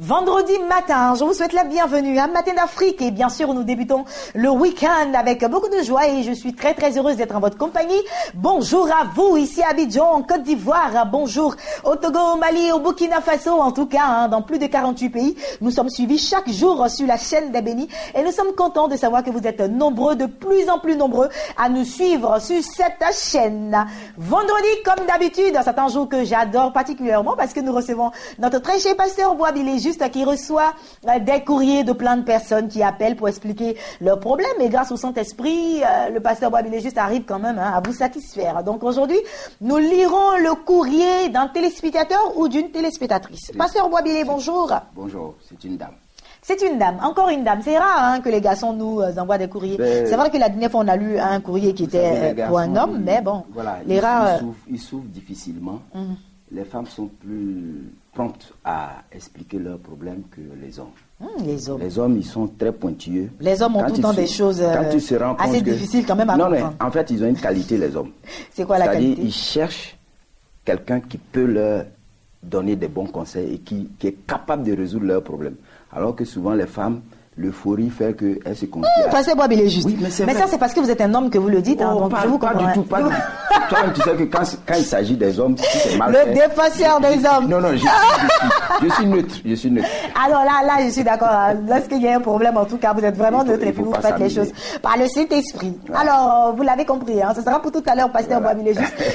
Vendredi matin, je vous souhaite la bienvenue à Matin d'Afrique et bien sûr nous débutons le week-end avec beaucoup de joie et je suis très heureuse d'être en votre compagnie. Bonjour à vous ici à Abidjan, en Côte d'Ivoire, bonjour au Togo, au Mali, au Burkina Faso, en tout cas dans plus de 48 pays. Nous sommes suivis chaque jour sur la chaîne des Bénis et nous sommes contents de savoir que vous êtes nombreux, de plus en plus nombreux à nous suivre sur cette chaîne. Vendredi, comme d'habitude, c'est un jour que j'adore particulièrement parce que nous recevons notre très cher pasteur Boisbilé juste qui reçoit des courriers de plein de personnes qui appellent pour expliquer leurs problèmes et grâce au Saint-Esprit, le pasteur Boisbilé juste arrive quand même à vous satisfaire. Donc aujourd'hui, nous lirons le courrier d'un téléspectateur ou d'une téléspectatrice. Pasteur Boisbilé, bonjour. Bonjour, c'est une dame. C'est une dame, encore une dame. C'est rare que les garçons nous envoient des courriers. C'est vrai que la dernière fois, on a lu un courrier qui était pour un homme, mais bon, voilà, les rares... Ils souffrent difficilement. Les femmes sont plus promptes à expliquer leurs problèmes que les hommes. Les hommes, ils sont très pointilleux. Les hommes ont tout le temps des choses assez difficiles quand même à comprendre. Non, mais en fait, ils ont une qualité, les hommes. C'est quoi la qualité? C'est-à-dire, ils cherchent quelqu'un qui peut leur donner des bons conseils et qui est capable de résoudre leurs problèmes. Alors que souvent, les femmes, l'euphorie fait qu'elles se confient. Pasteur Boisbilé est juste. Oui, mais ça, c'est parce que vous êtes un homme que vous le dites. Donc pas du tout. Toi, tu sais que quand il s'agit des hommes, si c'est mal fait... Le défenseur des hommes. Non, je suis neutre. Alors là, je suis d'accord. Lorsqu'il y a un problème, en tout cas, vous êtes vraiment neutre et puis vous faites les choses par le Saint-Esprit. Alors, vous l'avez compris, ce sera pour tout à l'heure, pasteur Boisbilé.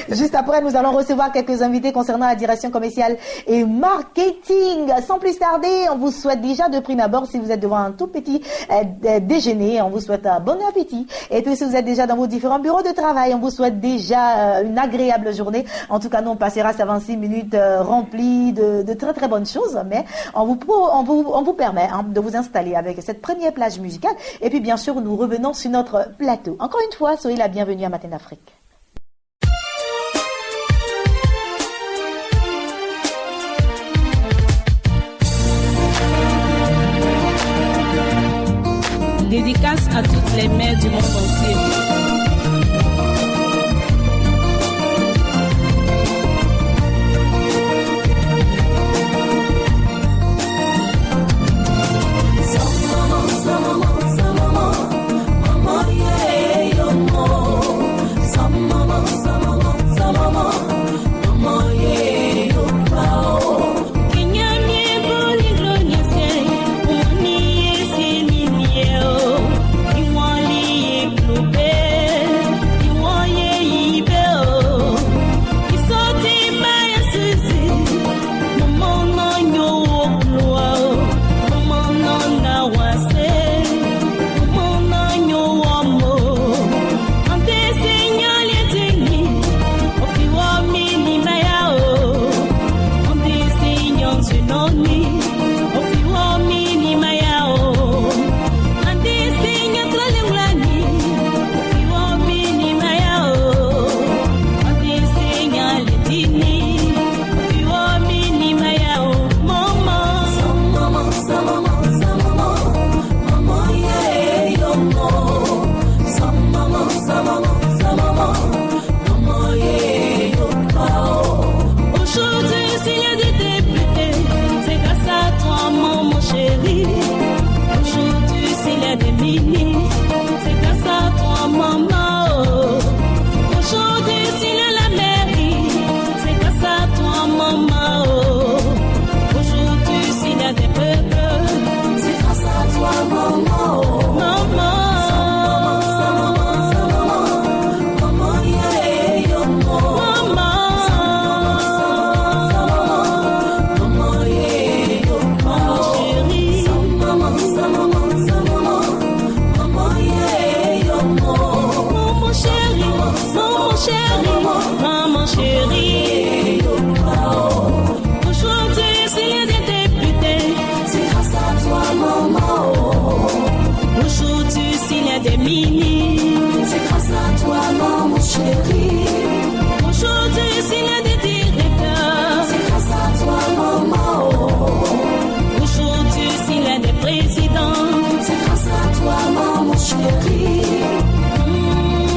Juste après, nous allons recevoir quelques invités concernant la direction commerciale et marketing. Sans plus tarder, on vous souhaite déjà de prime abord, si vous êtes devant un tout petit déjeuner, on vous souhaite un bon appétit. Et puis, si vous êtes déjà dans vos différents bureaux de travail, on vous souhaite déjà une agréable journée. En tout cas, nous, on passera ces 26 minutes remplies de très bonnes choses, mais on vous permet de vous installer avec cette première plage musicale. Et puis, bien sûr, nous revenons sur notre plateau. Encore une fois, soyez la bienvenue à Matin d'Afrique. Dédicace à toutes les mères du monde entier.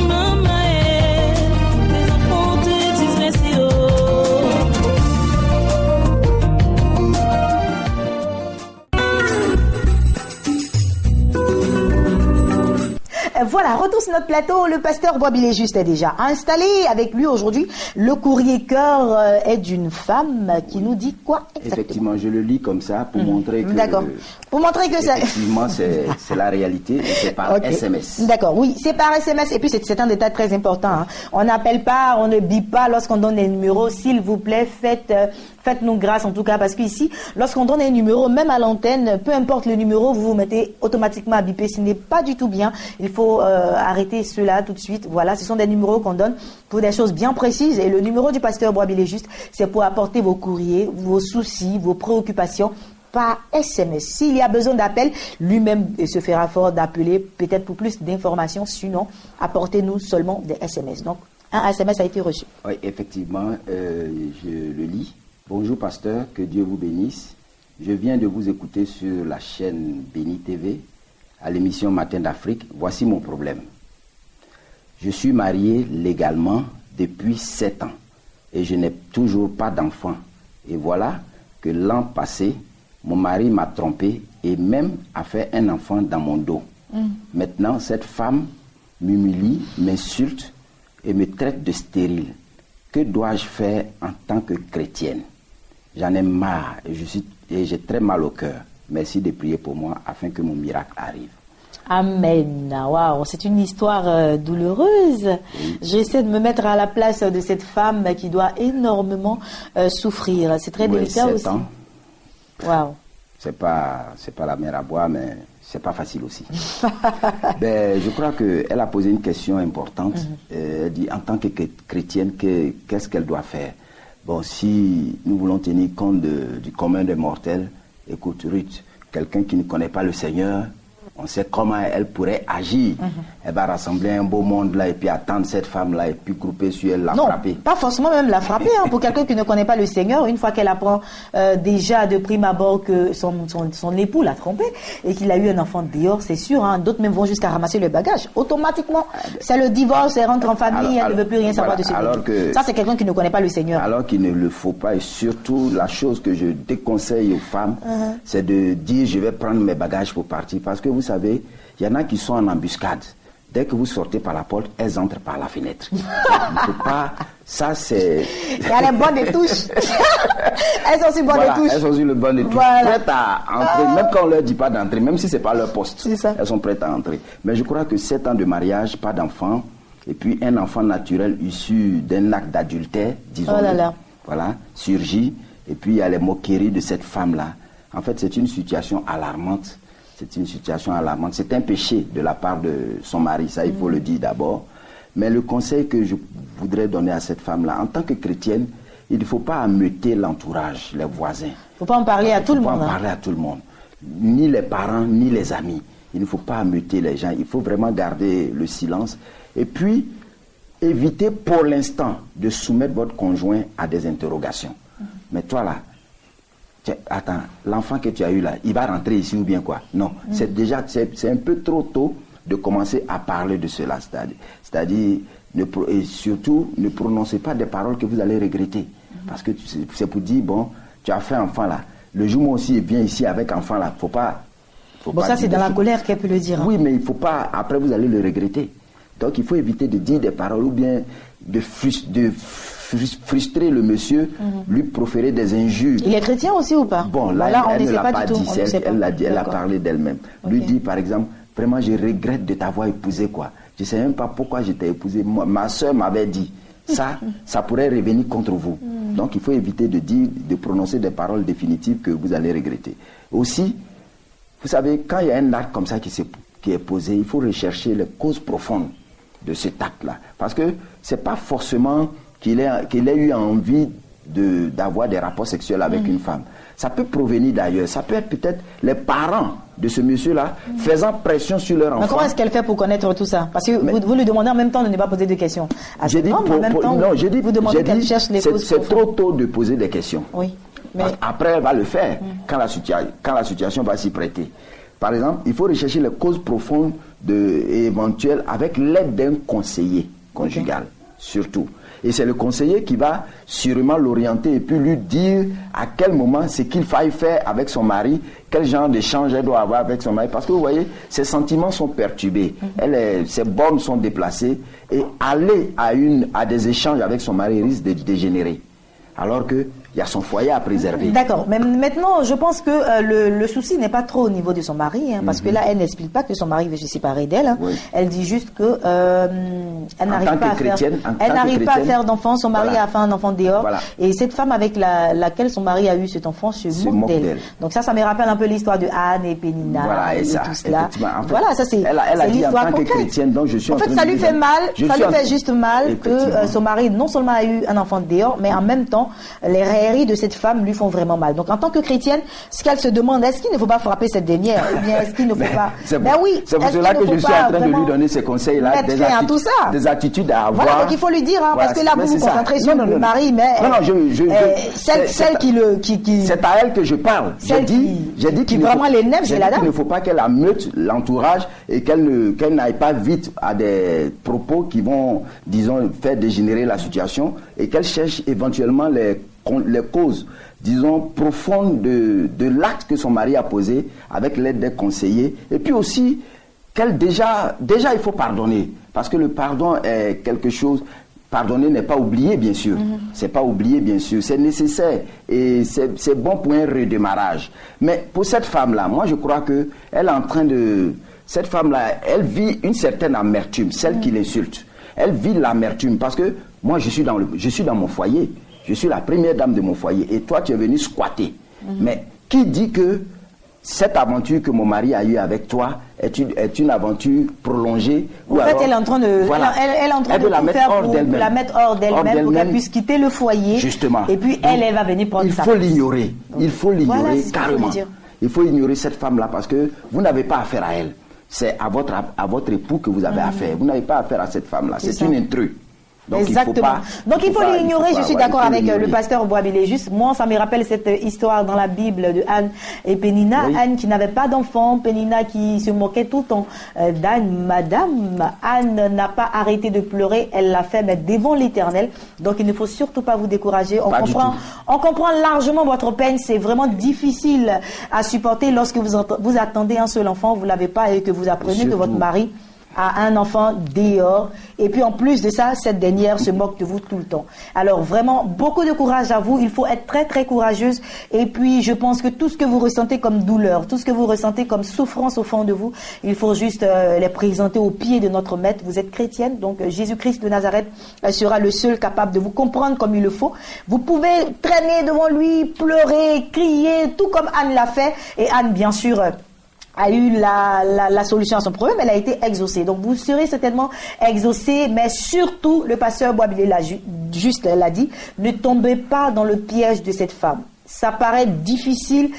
Maman, les enfants te disent retour sur notre plateau, le pasteur Boisbilé Juste est déjà installé. Avec lui aujourd'hui, le courrier cœur est d'une femme qui nous dit quoi exactement? Effectivement, je le lis comme ça pour montrer que... D'accord. Pour montrer que ça... Effectivement, c'est la réalité et c'est par SMS. D'accord, oui, c'est par SMS. Et puis, c'est un détail très important. Hein. On n'appelle pas, on ne bip pas lorsqu'on donne les numéros. S'il vous plaît, faites-nous grâce en tout cas. Parce qu'ici, lorsqu'on donne un numéro, même à l'antenne, peu importe le numéro, vous vous mettez automatiquement à biper. Ce n'est pas du tout bien. Il faut arrêter cela tout de suite. Voilà, ce sont des numéros qu'on donne pour des choses bien précises. Et le numéro du pasteur Boisbilé Juste, c'est pour apporter vos courriers, vos soucis, vos préoccupations par SMS. S'il y a besoin d'appel, lui-même se fera fort d'appeler, peut-être pour plus d'informations. Sinon, apportez-nous seulement des SMS. Donc, un SMS a été reçu. Oui, effectivement, je le lis. Bonjour pasteur, que Dieu vous bénisse. Je viens de vous écouter sur la chaîne Béni TV, à l'émission Matin d'Afrique. Voici mon problème. Je suis marié légalement depuis 7 ans et je n'ai toujours pas d'enfant. Et voilà que l'an passé, mon mari m'a trompé et même a fait un enfant dans mon dos. Maintenant, cette femme m'humilie, m'insulte et me traite de stérile. Que dois-je faire en tant que chrétienne? J'en ai marre et j'ai très mal au cœur. Merci de prier pour moi afin que mon miracle arrive. Amen. Waouh, c'est une histoire douloureuse. Oui. J'essaie de me mettre à la place de cette femme qui doit énormément souffrir. C'est très délicat aussi. 7 ans. Waouh. C'est pas la mer à boire, mais c'est pas facile aussi. Je crois qu'elle a posé une question importante. Elle dit, en tant que chrétienne, qu'est-ce qu'elle doit faire? Bon, si nous voulons tenir compte du commun des mortels, écoute, Ruth, quelqu'un qui ne connaît pas le Seigneur, on sait comment elle pourrait agir. Elle va rassembler un beau monde là et puis attendre cette femme-là et puis grouper sur elle, la frapper. Non, pas forcément même la frapper. Hein, pour quelqu'un qui ne connaît pas le Seigneur, une fois qu'elle apprend déjà de prime abord que son époux l'a trompé et qu'il a eu un enfant dehors, c'est sûr. Hein, d'autres même vont jusqu'à ramasser le bagage. Automatiquement, c'est le divorce, elle rentre en famille, elle ne veut plus rien savoir de ce que ça, c'est quelqu'un qui ne connaît pas le Seigneur. Alors qu'il ne le faut pas. Et surtout, la chose que je déconseille aux femmes, c'est de dire je vais prendre mes bagages pour partir. Parce que vous savez, il y en a qui sont en embuscade. Dès que vous sortez par la porte, elles entrent par la fenêtre. Il ne faut pas... Ça, c'est... Il y a les bonnes des touches. Elles sont aussi bonnes des touches. Elles sont aussi le bon des touches. Voilà. Prêtes à entrer, même quand on ne leur dit pas d'entrer, même si ce n'est pas leur poste. C'est ça. Elles sont prêtes à entrer. Mais je crois que 7 ans de mariage, pas d'enfant, et puis un enfant naturel issu d'un acte d'adultère, disons. Oh là là. Voilà, surgit. Et puis il y a les moqueries de cette femme-là. En fait, c'est une situation alarmante. C'est une situation alarmante. C'est un péché de la part de son mari, ça il faut le dire d'abord. Mais le conseil que je voudrais donner à cette femme-là, en tant que chrétienne, il ne faut pas ameuter l'entourage, les voisins. Il ne faut pas en parler à tout le monde. Il ne faut pas en parler à tout le monde. Ni les parents, ni les amis. Il ne faut pas ameuter les gens. Il faut vraiment garder le silence. Et puis, évitez pour l'instant de soumettre votre conjoint à des interrogations. Mais toi là, attends, l'enfant que tu as eu là, il va rentrer ici ou bien quoi? Non, c'est déjà, c'est un peu trop tôt de commencer à parler de cela. C'est-à-dire, et surtout, ne prononcez pas des paroles que vous allez regretter. Parce que c'est pour dire, bon, tu as fait enfant là. Le jour où aussi il vient ici avec enfant là, faut pas ça c'est dans la colère qu'elle peut le dire. Oui, mais il faut pas, après vous allez le regretter. Donc il faut éviter de dire des paroles ou bien de frustrer le monsieur, lui proférer des injures. Il est chrétien aussi ou pas? Bon, là, elle ne l'a pas dit, elle l'a dit, elle a parlé d'elle-même. Lui dit par exemple, vraiment je regrette de t'avoir épousé quoi. Je ne sais même pas pourquoi je t'ai épousé. Ma soeur m'avait dit, ça pourrait revenir contre vous. Donc il faut éviter de prononcer des paroles définitives que vous allez regretter. Aussi, vous savez, quand il y a un acte comme ça qui est posé, il faut rechercher les causes profondes de cet acte-là. Parce que ce n'est pas forcément qu'il ait eu envie d'avoir des rapports sexuels avec une femme. Ça peut provenir d'ailleurs. Ça peut être peut-être les parents de ce monsieur-là faisant pression sur leur enfant. Mais comment est-ce qu'elle fait pour connaître tout ça? Parce que vous lui demandez en même temps de ne pas poser de questions. Vous demandez qu'elle cherche les causes profondes. C'est trop tôt de poser des questions. Oui. Mais... Après, elle va le faire quand la situation va s'y prêter. Par exemple, il faut rechercher les causes profondes et éventuelles avec l'aide d'un conseiller conjugal. surtout. Et c'est le conseiller qui va sûrement l'orienter et puis lui dire à quel moment c'est qu'il faille faire avec son mari, quel genre d'échange elle doit avoir avec son mari. Parce que vous voyez, ses sentiments sont perturbés, ses bornes sont déplacées et aller à des échanges avec son mari risque de dégénérer. Alors qu'il y a son foyer à préserver. D'accord, mais maintenant je pense que le souci n'est pas trop au niveau de son mari, hein, parce que là elle n'explique pas que son mari veut se séparer d'elle, hein. Elle dit juste que elle n'arrive pas à faire d'enfant, son mari a fait un enfant dehors, et cette femme avec laquelle son mari a eu cet enfant se moque d'elle. Donc ça me rappelle un peu l'histoire de Anne et Pénina et tout cela. Voilà, ça c'est l'histoire concrète. Chrétienne, donc je suis en fait ça lui fait mal, ça lui fait juste mal que son mari non seulement a eu un enfant dehors, mais en même temps les railleries de cette femme lui font vraiment mal. Donc en tant que chrétienne, ce qu'elle se demande, est-ce qu'il ne faut pas frapper cette dernière, ou bien est-ce qu'il ne faut pas... C'est pour cela que je suis en train de lui donner ces conseils-là, des attitudes à avoir. Voilà, donc il faut lui dire, hein, parce que là vous vous concentrez sur le mari, mais celle qui... C'est à elle que je parle. J'ai dit qu'il vraiment l'énerve, c'est la dame. Il ne faut pas qu'elle ameute l'entourage et qu'elle n'aille pas vite à des propos qui vont, disons, faire dégénérer la situation, et qu'elle cherche éventuellement les causes, disons, profondes de l'acte que son mari a posé avec l'aide des conseillers. Et puis aussi, déjà il faut pardonner, parce que le pardon est quelque chose... Pardonner n'est pas oublié, bien sûr. C'est pas oublié, bien sûr. C'est nécessaire et c'est bon pour un redémarrage. Mais pour cette femme-là, moi, je crois que elle est en train de... Cette femme-là, elle vit une certaine amertume, celle qui l'insulte. Elle vit l'amertume parce que moi, je suis dans mon foyer. Je suis la première dame de mon foyer et toi, tu es venu squatter. Mais qui dit que cette aventure que mon mari a eue avec toi est une aventure prolongée? En fait, elle est en train de, elle est en train de la mettre hors d'elle-même pour qu'elle puisse quitter le foyer. Justement. Et puis elle va venir prendre sa place. Il faut l'ignorer carrément. Il faut ignorer cette femme-là parce que vous n'avez pas affaire à elle. C'est à votre époux que vous avez affaire. Vous n'avez pas affaire à cette femme-là. C'est une intruse. Donc, exactement. Donc il faut l'ignorer. Je suis d'accord avec le pasteur Boabilé. Juste, moi, ça me rappelle cette histoire dans la Bible de Anne et Pénina. Anne qui n'avait pas d'enfant, Pénina qui se moquait tout le temps d'Anne. Madame Anne n'a pas arrêté de pleurer. Elle l'a fait, mais devant l'Éternel. Donc il ne faut surtout pas vous décourager. On comprend largement votre peine. C'est vraiment difficile à supporter lorsque vous attendez un seul enfant, vous l'avez pas et que vous apprenez que votre mari a un enfant dehors, et puis en plus de ça, cette dernière se moque de vous tout le temps. Alors vraiment, beaucoup de courage à vous, il faut être très très courageuse, et puis je pense que tout ce que vous ressentez comme douleur, tout ce que vous ressentez comme souffrance au fond de vous, il faut juste les présenter au pied de notre maître. Vous êtes chrétienne, donc Jésus-Christ de Nazareth sera le seul capable de vous comprendre comme il le faut. Vous pouvez traîner devant lui, pleurer, crier, tout comme Anne l'a fait, et Anne bien sûr a eu la solution à son problème, elle a été exaucée. Donc vous serez certainement exaucé, mais surtout, le pasteur Boabilé l'a dit, ne tombez pas dans le piège de cette femme. Ça paraît difficile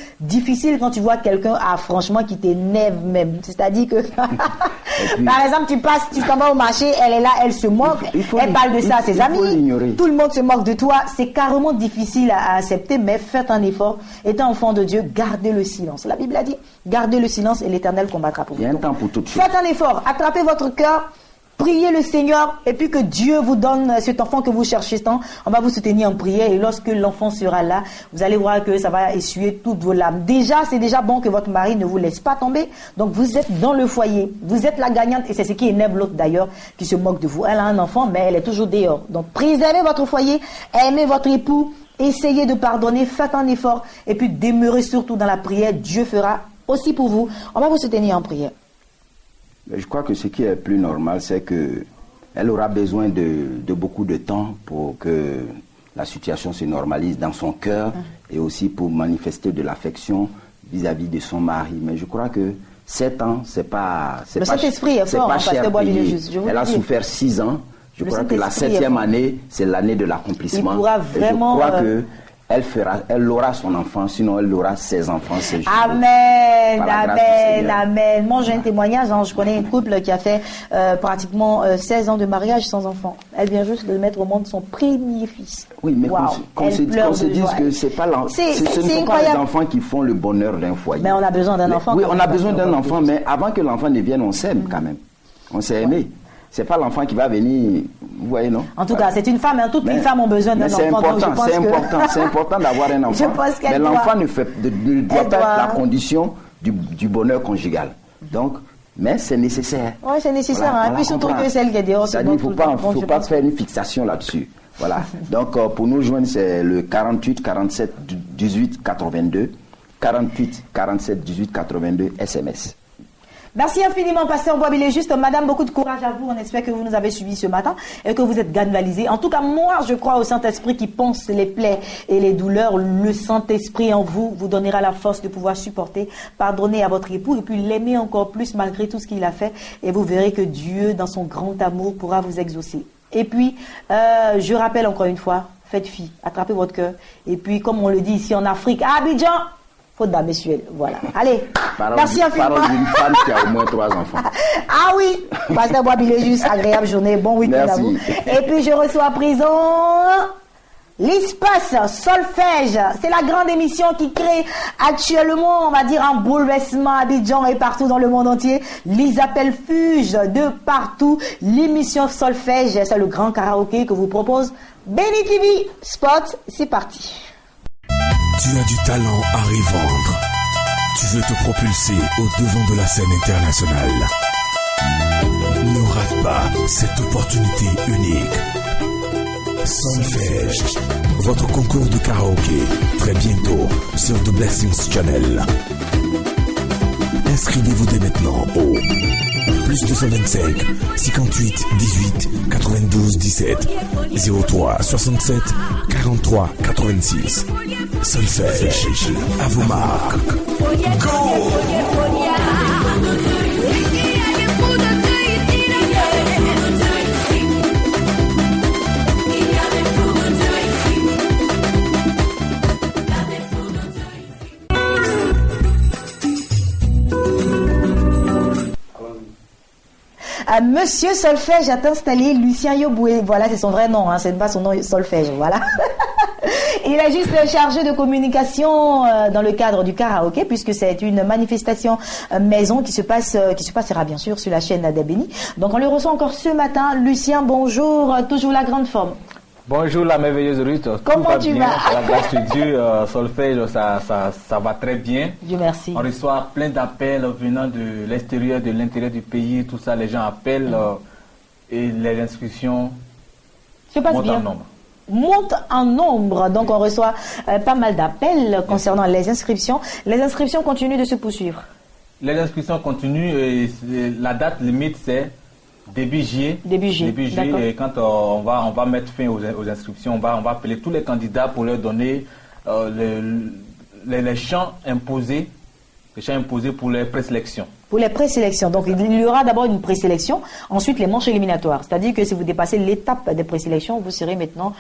quand tu vois quelqu'un, franchement, qui t'énerve même. C'est-à-dire que, par exemple, tu t'en vas au marché, elle est là, elle se moque, elle parle de ça à ses amis, tout le monde se moque de toi. C'est carrément difficile à accepter, mais faites un effort. Étant enfant de Dieu, gardez le silence. La Bible a dit, gardez le silence et l'Éternel combattra pour vous. Il y a un temps pour toute chose. Faites un effort, attrapez votre cœur, priez le Seigneur, et puis que Dieu vous donne cet enfant que vous cherchez tant. On va vous soutenir en prière, et lorsque l'enfant sera là, vous allez voir que ça va essuyer toutes vos larmes. Déjà, c'est déjà bon que votre mari ne vous laisse pas tomber. Donc vous êtes dans le foyer, vous êtes la gagnante, et c'est ce qui énerve l'autre d'ailleurs, qui se moque de vous. Elle a un enfant, mais elle est toujours dehors. Donc préservez votre foyer, aimez votre époux, essayez de pardonner, faites un effort, et puis demeurez surtout dans la prière. Dieu fera aussi pour vous. On va vous soutenir en prière. Je crois que ce qui est plus normal, c'est qu'elle aura besoin de beaucoup de temps pour que la situation se normalise dans son cœur et aussi pour manifester de l'affection vis-à-vis de son mari. Mais je crois que 7 ans, c'est pas Saint-Esprit est fort, pas cher payé. Elle a dis. souffert 6 ans. Je crois que la 7e année, c'est l'année de l'accomplissement. Il pourra vraiment... Et je crois que elle aura son enfant, sinon elle aura ses enfants. Ses amen, amen. Moi j'ai un témoignage, je connais un couple qui a fait pratiquement 16 ans de mariage sans enfant. Elle vient juste de mettre au monde son premier fils. Oui, mais qu'on se dise que ce ne sont pas les enfants qui font le bonheur d'un foyer. Mais on a besoin d'un enfant. Oui, on a besoin d'un enfant, mais avant que l'enfant ne vienne, on s'aime quand même. On s'est aimé. C'est pas l'enfant qui va venir Vous voyez, non? En tout cas, c'est une femme, hein, toutes les femmes ont besoin d'un enfant. C'est important, c'est important d'avoir un enfant. Mais l'enfant ne doit pas être la condition du bonheur conjugal. Donc, mais c'est nécessaire. Oui, c'est nécessaire. Voilà, puis surtout que celle qui est dehors, c'est-à-dire qu'il ne faut pas faire une fixation là-dessus. Voilà. Donc, pour nous joindre, c'est le 48 47 18 82. 48 47 18 82 SMS. Merci infiniment, Pasteur Boisbilé. Juste, madame, beaucoup de courage à vous. On espère que vous nous avez suivis ce matin et que vous êtes galvanisés. En tout cas, moi, je crois au Saint-Esprit qui pense les plaies et les douleurs. Le Saint-Esprit en vous vous donnera la force de pouvoir supporter, pardonner à votre époux et puis l'aimer encore plus malgré tout ce qu'il a fait. Et vous verrez que Dieu, dans son grand amour, pourra vous exaucer. Et puis, je rappelle encore une fois, faites fi, attrapez votre cœur. Et puis, comme on le dit ici en Afrique, à Abidjan, faute d'ambitieux, voilà. Allez, merci infiniment. Parole d'une femme qui a au moins 3 enfants. Ah oui, Pasteur Boisbilé, juste agréable journée, bon week-end à vous. Et puis je reçois à présent l'espace solfège. C'est la grande émission qui crée actuellement, on va dire, un bouleversement à Abidjan et partout dans le monde entier. Les appels fugent de partout. L'émission solfège, c'est le grand karaoké que vous propose Béni TV Spot. C'est parti. Tu as du talent à revendre. Tu veux te propulser au-devant de la scène internationale. Ne rate pas cette opportunité unique. Solfège, votre concours de karaoké, très bientôt sur The Blessings Channel. Inscrivez-vous dès maintenant au plus 225 58 18 92 17 03 67 43 86. Solfège, à vos marques. Go! Monsieur Solfège a installé Lucien Yoboué. Voilà, c'est son vrai nom, hein, c'est pas son nom Solfège, voilà. Il est juste chargé de communication dans le cadre du karaoké, puisque c'est une manifestation maison qui se passera bien sûr sur la chaîne des Bénis. Donc on le reçoit encore ce matin. Lucien, bonjour, toujours la grande forme. Bonjour la merveilleuse Ruth. Comment tu vas? À la grâce de Dieu, Solfège, ça va très bien. Dieu merci. On reçoit plein d'appels venant de l'extérieur, de l'intérieur du pays, tout ça, les gens appellent et les inscriptions montent en nombre. Monte en nombre, donc on reçoit pas mal d'appels concernant les inscriptions. Les inscriptions continuent de se poursuivre. Les inscriptions continuent et la date limite c'est début juillet. Début juillet, et quand on va mettre fin aux inscriptions, on va appeler tous les candidats pour leur donner les champs imposés pour les présélections. Pour les présélections. Donc, il y aura d'abord une présélection, ensuite les manches éliminatoires. C'est-à-dire que si vous dépassez l'étape des présélections, vous saurez maintenant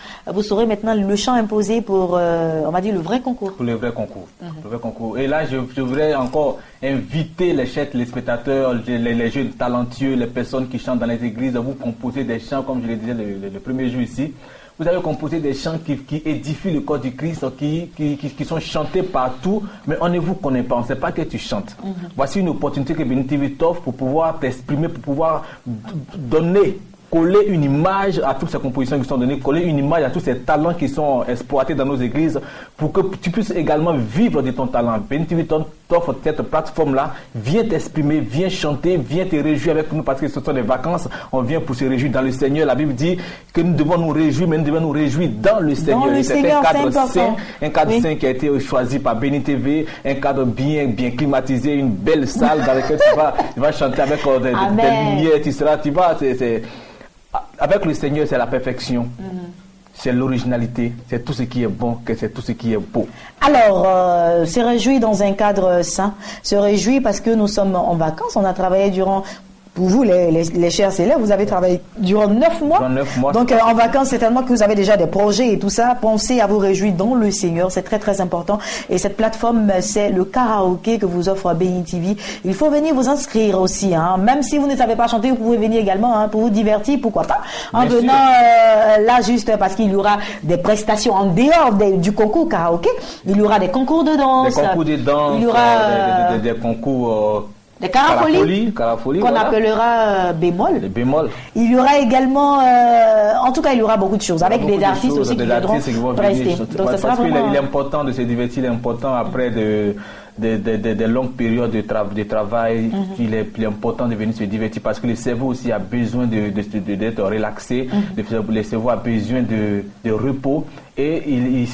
le champ imposé pour, on va dire, le vrai concours. Pour le vrai concours. Le vrai concours. Et là, je voudrais encore inviter les spectateurs, les jeunes talentueux, les personnes qui chantent dans les églises, à vous composer des chants, comme je le disais le premier jour ici. Vous avez composé des chants qui édifient le corps du Christ, qui sont chantés partout, mais on ne vous connaît pas, on ne sait pas que tu chantes. Voici une opportunité que Béni TV t'offre pour pouvoir t'exprimer, pour pouvoir coller une image à toutes ces compositions qui sont données, coller une image à tous ces talents qui sont exploités dans nos églises, pour que tu puisses également vivre de ton talent. Béni TV t'offre cette plateforme-là, viens t'exprimer, viens chanter, viens te réjouir avec nous, parce que ce sont des vacances, on vient pour se réjouir dans le Seigneur. La Bible dit que nous devons nous réjouir, mais nous devons nous réjouir dans le Seigneur. C'est un cadre saint qui a été choisi par Béni TV, un cadre bien climatisé, une belle salle dans laquelle tu vas chanter avec des lumières, avec le Seigneur, c'est la perfection. C'est l'originalité, c'est tout ce qui est bon, c'est tout ce qui est beau. Alors, se réjouir dans un cadre sain, se réjouir parce que nous sommes en vacances, on a travaillé durant... Pour vous, les chers élèves, vous avez travaillé durant 9 mois. Durant 9 mois. Donc, en vacances, certainement que vous avez déjà des projets et tout ça. Pensez à vous réjouir dans le Seigneur. C'est très, très important. Et cette plateforme, c'est le karaoké que vous offre Béni TV. Il faut venir vous inscrire aussi. Hein. Même si vous ne savez pas chanter, vous pouvez venir également pour vous divertir. Pourquoi pas? En Bien venant là, juste parce qu'il y aura des prestations en dehors du concours karaoké. Il y aura des concours de danse. Des concours de danse. Il y aura des concours... Des carafolies Carafoli, qu'on voilà. appellera bémol. Les bémols. Il y aura également, en tout cas, il y aura beaucoup de choses avec des artistes aussi qui viendront prester. Donc, ça sera parce vraiment... qu'il est important de se divertir, il est important après de longues périodes de travail, il est important de venir se divertir parce que le cerveau aussi a besoin d'être relaxé, le cerveau a besoin de repos et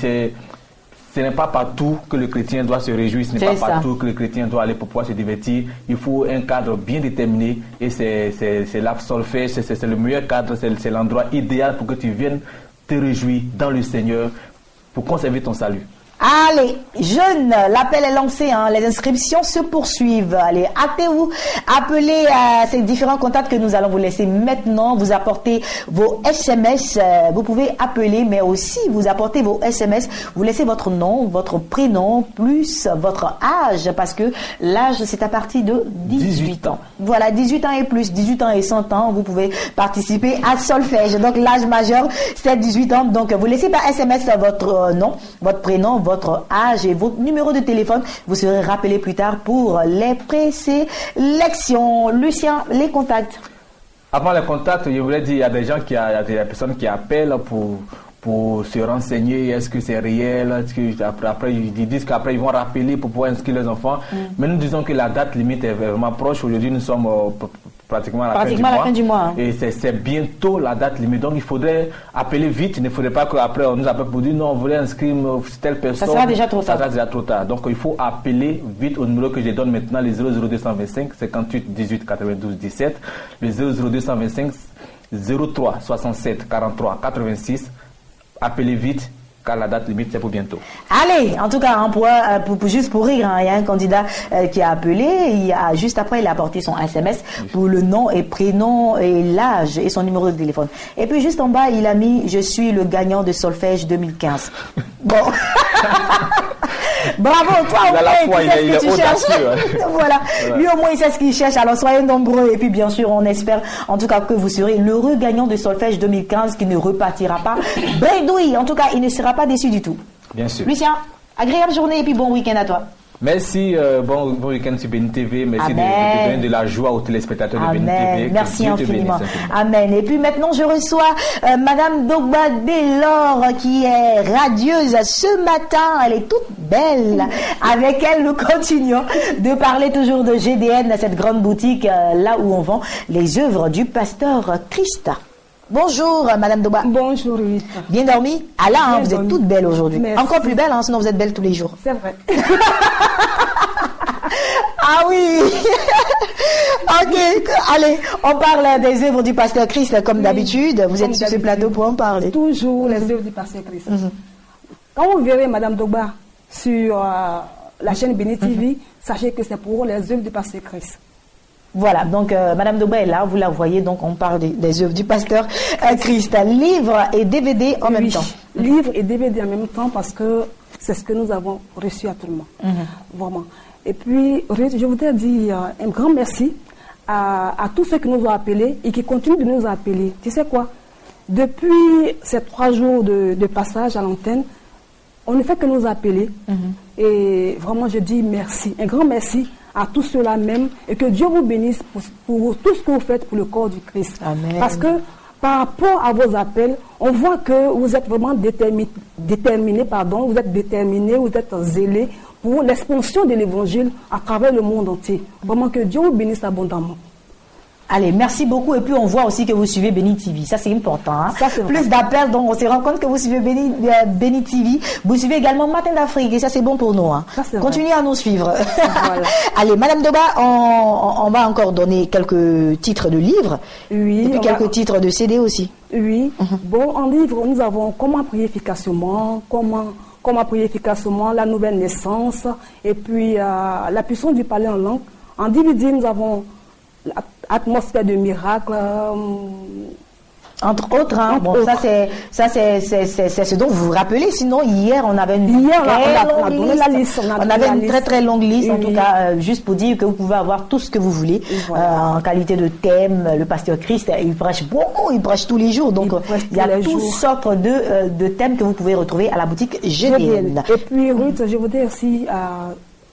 ce n'est pas partout que le chrétien doit se réjouir, ce n'est pas partout que le chrétien doit aller pour pouvoir se divertir. Il faut un cadre bien déterminé et c'est la solfège, c'est le meilleur cadre, c'est l'endroit idéal pour que tu viennes te réjouir dans le Seigneur pour conserver ton salut. Allez, jeunes, l'appel est lancé, hein, les inscriptions se poursuivent. Allez, hâtez-vous, appelez à ces différents contacts que nous allons vous laisser maintenant. Vous apportez vos SMS, vous pouvez appeler, mais aussi vous apportez vos SMS. Vous laissez votre nom, votre prénom, plus votre âge, parce que l'âge, c'est à partir de 18 ans. Voilà, 18 ans et plus, 18 ans et 100 ans, vous pouvez participer à Solfège. Donc, l'âge majeur, c'est 18 ans. Donc, vous laissez par SMS votre nom, votre prénom, votre âge et votre numéro de téléphone. Vous serez rappelé plus tard pour les présélections. Lucien, les contacts. Avant les contacts, je voulais dire, il y a des gens il y a des personnes qui appellent pour se renseigner, est-ce que c'est réel, est-ce que après ils disent qu'après ils vont rappeler pour pouvoir inscrire les enfants. Mais nous disons que la date limite est vraiment proche. Aujourd'hui, nous sommes pratiquement à la fin du mois. Hein. Et c'est bientôt la date limite. Donc il faudrait appeler vite. Il ne faudrait pas qu'après on nous appelle pour dire non, on voulait inscrire telle personne. Ça sera déjà trop tard. Ça sera déjà trop tard. Donc il faut appeler vite au numéro que je donne maintenant, les 00225 58 18 92 17, le 00225 03 67 43 86. Appelez vite, car la date limite, c'est pour bientôt. Allez, en tout cas, juste pour rire, hein, il y a un candidat qui a appelé, juste après, il a apporté son SMS pour le nom et prénom et l'âge et son numéro de téléphone. Et puis, juste en bas, il a mis « Je suis le gagnant de Solfège 2015 ». Bon. Bravo, toi au moins, tu sais ce que tu cherches. Voilà. Lui au moins, il sait ce qu'il cherche. Alors, soyez nombreux. Et puis, bien sûr, on espère en tout cas que vous serez l'heureux gagnant de Solfège 2015 qui ne repartira pas bredouille. En tout cas, il ne sera pas déçu du tout. Bien sûr. Lucien, agréable journée et puis bon week-end à toi. Merci, bon week-end sur Béni TV. Merci de donner de la joie aux téléspectateurs de Béni TV. Merci infiniment. Amen. Et puis maintenant, je reçois Madame Dogba Delors qui est radieuse ce matin. Elle est toute belle. Avec elle, nous continuons de parler toujours de GDN, cette grande boutique là où on vend les œuvres du pasteur Christa. Bonjour, Madame Doba. Bonjour, Rita. Bien dormi? Ah là, hein, vous êtes toute belle aujourd'hui. Encore plus belle, hein, sinon vous êtes belle tous les jours. C'est vrai. Ah oui. Ok, allez, on parle des œuvres du pasteur Christ comme d'habitude. Vous êtes sur ce plateau pour en parler. Toujours les œuvres du pasteur Christ. Quand vous verrez Madame Doba sur la chaîne Béni TV, sachez que c'est pour les œuvres du pasteur Christ. Voilà, donc Madame Doba est là, vous la voyez, donc on parle des œuvres du pasteur Christ, livre et DVD en même temps. Livre et DVD en même temps parce que c'est ce que nous avons reçu à tout le monde, vraiment. Et puis, je voudrais dire un grand merci à tous ceux qui nous ont appelés et qui continuent de nous appeler. Tu sais quoi? Depuis ces 3 jours de passage à l'antenne, on ne fait que nous appeler. Et vraiment, je dis merci, un grand merci à tous ceux-là même, et que Dieu vous bénisse pour tout ce que vous faites pour le corps du Christ. Amen. Parce que par rapport à vos appels, on voit que vous êtes vraiment déterminés, vous êtes déterminés, vous êtes zélés pour l'expansion de l'évangile à travers le monde entier. Vraiment que Dieu vous bénisse abondamment. Allez, merci beaucoup. Et puis, on voit aussi que vous suivez Béni TV. Ça, c'est important. Hein? Ça, plus d'appels, donc on se rend compte que vous suivez Béni TV. Vous suivez également Matin d'Afrique. Et ça, c'est bon pour nous. Hein? Continuez à nous suivre. Voilà. Allez, Madame Doba, on va encore donner quelques titres de livres. Oui. Et puis quelques titres de CD aussi. Oui. Bon, en livre, nous avons Comment prier efficacement, Comment prier efficacement, La nouvelle naissance, et puis La puissance du parler en langue. En DVD, nous avons Atmosphère de miracle, entre autres. Hein. Bon, ça c'est ce dont vous vous rappelez. Sinon, hier, on avait une très très longue liste. En tout cas, juste pour dire que vous pouvez avoir tout ce que vous voulez en qualité de thème. Le pasteur Christ, il prêche beaucoup, il prêche tous les jours. Donc, il y a toutes sortes de thèmes que vous pouvez retrouver à la boutique GDN. Et puis, Ruth, je voudrais aussi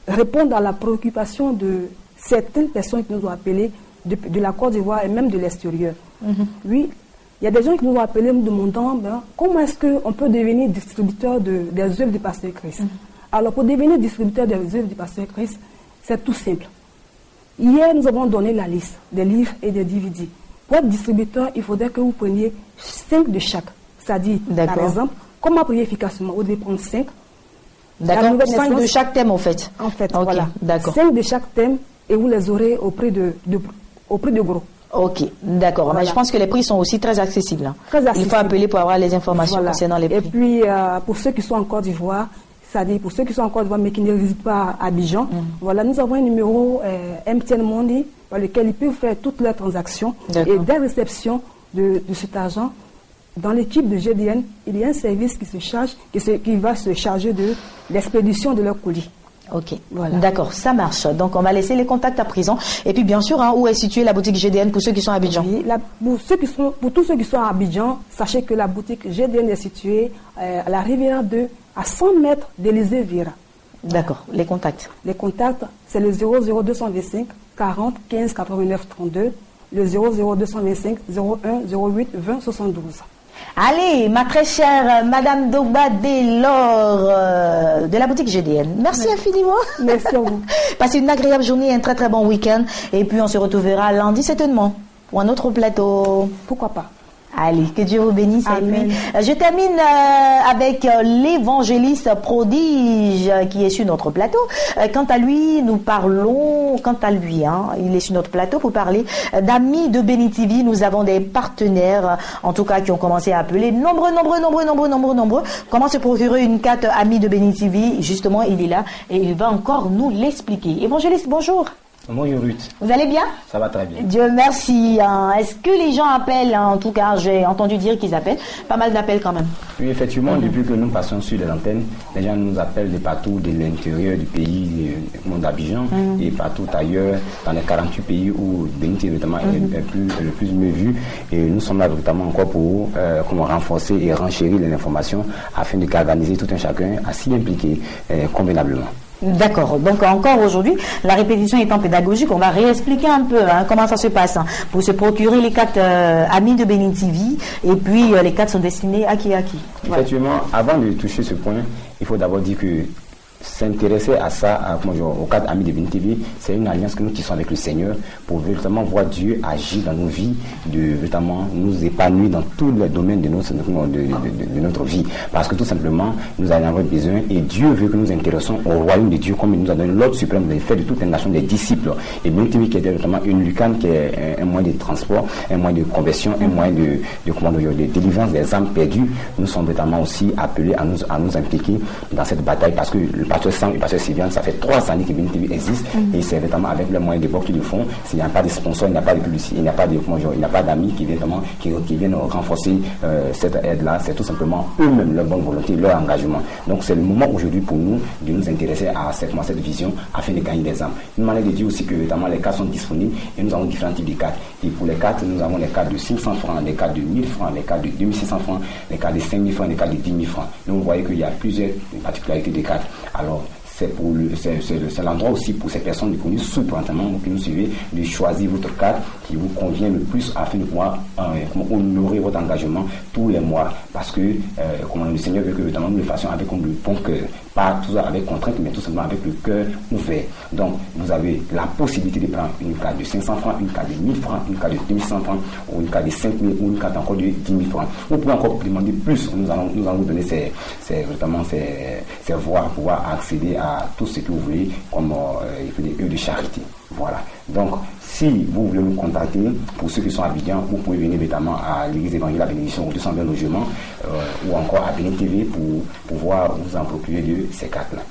répondre à la préoccupation de certaines personnes qui nous ont appelés de la Côte d'Ivoire et même de l'extérieur. Oui, il y a des gens qui nous ont appelés nous demandant comment est-ce qu'on peut devenir distributeur des œuvres du pasteur Christ. Alors, pour devenir distributeur des œuvres du pasteur Christ, c'est tout simple. Hier, nous avons donné la liste des livres et des DVD. Pour être distributeur, il faudrait que vous preniez 5 de chaque. C'est-à-dire, par exemple, comment prier efficacement, vous devez prendre 5. D'accord, 5 de chaque thème, en fait. En fait, okay, voilà. D'accord. 5 de chaque thème et vous les aurez au prix de gros. Ok, d'accord. Voilà. Mais je pense que les prix sont aussi très accessibles. Hein. Très accessibles. Il faut appeler pour avoir les informations concernant les prix. Et puis, pour ceux qui sont en Côte d'Ivoire, c'est-à-dire pour ceux qui sont en Côte d'Ivoire mais qui ne résident pas à Abidjan, voilà, nous avons un numéro MTN Money par lequel ils peuvent faire toutes leurs transactions. Et dès réception de cet argent, dans l'équipe de GDN, il y a un service qui va se charger de l'expédition de leur colis. Ok, voilà. D'accord, ça marche. Donc on va laisser les contacts à présent. Et puis bien sûr, où est située la boutique GDN pour ceux qui sont à Abidjan? Oui, pour tous ceux qui sont à Abidjan, sachez que la boutique GDN est située à la Rivière 2, à 100 mètres d'Élysée Vira. D'accord, les contacts. Les contacts, c'est le 00225 40 15 89 32, le 00225 01 08 20 72. Allez, ma très chère Madame Dogba Delors de la boutique GDN. Merci infiniment. Merci à vous. Passez une agréable journée, un très très bon week-end. Et puis on se retrouvera lundi certainement pour un autre plateau. Pourquoi pas? Allez, que Dieu vous bénisse. Amen. Et puis, je termine avec l'évangéliste prodige qui est sur notre plateau. Quant à lui, il est sur notre plateau pour parler d'amis de Béni TV. Nous avons des partenaires, en tout cas, qui ont commencé à appeler nombreux. Comment se procurer une carte Amis de Béni TV? Justement, il est là et il va encore nous l'expliquer. Évangéliste, bonjour. Bonjour Ruth. Vous allez bien? Ça va très bien. Dieu merci. Est-ce que les gens appellent? En tout cas, j'ai entendu dire qu'ils appellent. Pas mal d'appels quand même. Oui, effectivement, depuis que nous passons sur les antennes, les gens nous appellent de partout, de l'intérieur du pays, du monde d'Abidjan, et partout ailleurs, dans les 48 pays où Béni TV notamment est le plus mieux vu. Et nous sommes là notamment encore pour renforcer et renchérir les informations afin de galvaniser tout un chacun à s'y impliquer convenablement. D'accord. Donc encore aujourd'hui, la répétition étant pédagogique, on va réexpliquer un peu comment ça se passe pour se procurer les cartes Amis de Béni TV. Et puis les cartes sont destinées à qui? Effectivement, avant de toucher ce point, il faut d'abord dire que s'intéresser à ça, au cadre Amis de Béni TV, c'est une alliance que nous tissons avec le Seigneur pour véritablement voir Dieu agir dans nos vies, de véritablement nous épanouir dans tous les domaines de notre vie. Parce que tout simplement, nous en avons besoin et Dieu veut que nous intéressons au royaume de Dieu comme il nous a donné l'ordre suprême de faire de toute une nation des disciples. Et Béni TV qui est véritablement une lucane, qui est un moyen de transport, un moyen de conversion, un moyen de délivrance des âmes perdues. Nous sommes véritablement aussi appelés à nous impliquer dans cette bataille parce que le pasteur Sam et le pasteur Sylviane, ça fait 3 années que Béni TV existe et c'est vraiment avec les moyens de bord qu'ils le font. S'il n'y a pas de sponsors, il n'y a pas de publicité, il n'y a pas d'amis qui viennent renforcer cette aide-là. C'est tout simplement eux-mêmes leur bonne volonté, leur engagement. Donc c'est le moment aujourd'hui pour nous de nous intéresser à cette vision afin de gagner des âmes. Une manière de dire aussi que notamment les cartes sont disponibles et nous avons différents types de cartes. Et pour les cartes, nous avons les cartes de 500 francs, les cartes de 1000 francs, les cartes de 2600 francs, les cartes de 5000 francs, les cartes de 10 000 francs. Donc vous voyez qu'il y a plusieurs particularités des cartes. Alors, c'est l'endroit aussi pour ces personnes qui nous suivent, qui nous suivez, de choisir votre carte qui vous convient le plus afin de pouvoir honorer votre engagement tous les mois. Parce que le Seigneur veut que nous le fassions avec un bon cœur. Pas toujours avec contrainte, mais tout simplement avec le cœur ouvert. Donc, vous avez la possibilité de prendre une carte de 500 francs, une carte de 1000 francs, une carte de 2100 francs, ou une carte de 5000, ou une carte encore de 10 000 francs. Vous pouvez encore demander plus. Nous allons vous donner ces voies pour pouvoir accéder à tout ce que vous voulez comme des œuvres de charité. Voilà. Donc, si vous voulez nous contacter, pour ceux qui sont à Abidjan, vous pouvez venir notamment à l'église évangélique à bénédiction au 220 logements ou encore à Béni TV pour pouvoir vous en procurer de ces cartes-là.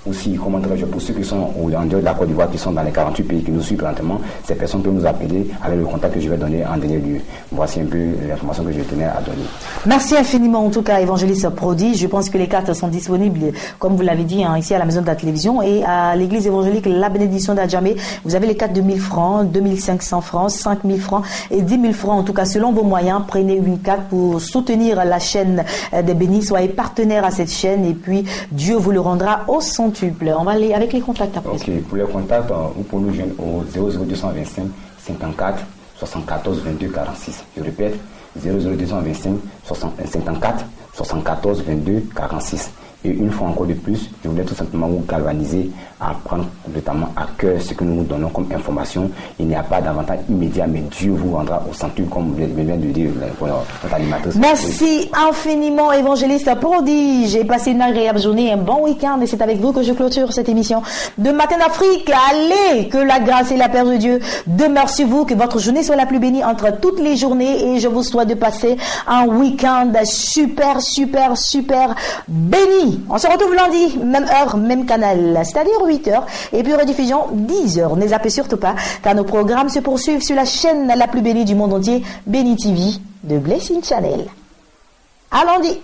Aussi, comment dirais-je, pour ceux qui sont en dehors de la Côte d'Ivoire, qui sont dans les 48 pays qui nous suivent présentement, ces personnes peuvent nous appeler avec le contact que je vais donner en dernier lieu. Voici un peu l'information que je tenais à donner. Merci infiniment en tout cas, évangéliste prodige. Je pense que les cartes sont disponibles, comme vous l'avez dit, ici à la maison de la télévision et à l'église évangélique La Bénédiction d'Adjamé. Vous avez avez les cartes de 1000 francs, 2500 francs, 5000 francs et 10 000 francs. En tout cas, selon vos moyens, prenez une carte pour soutenir la chaîne des bénis. Soyez partenaire à cette chaîne et puis Dieu vous le rendra au centuple. On va aller avec les contacts après. Ok, pour les contacts, vous pouvez nous joindre au 00225 54 74 22 46. Je répète, 00225 54 74 22 46. Et une fois encore de plus, je voulais tout simplement vous galvaniser à prendre notamment à cœur ce que nous nous donnons comme information. Il n'y a pas d'avantage immédiat, mais Dieu vous rendra au centuple, comme vient de dire notre animatrice. Merci infiniment, évangéliste prodige. J'ai passé une agréable journée, un bon week-end, et c'est avec vous que je clôture cette émission de Matin d'Afrique. Allez, que la grâce et la paix de Dieu demeurent sur vous, que votre journée soit la plus bénie entre toutes les journées, et je vous souhaite de passer un week-end super béni. On se retrouve lundi, même heure, même canal, c'est-à-dire 8h, et puis rediffusion 10h. Ne zappez surtout pas, car nos programmes se poursuivent sur la chaîne la plus bénie du monde entier, Béni TV de Blessing Channel. À lundi.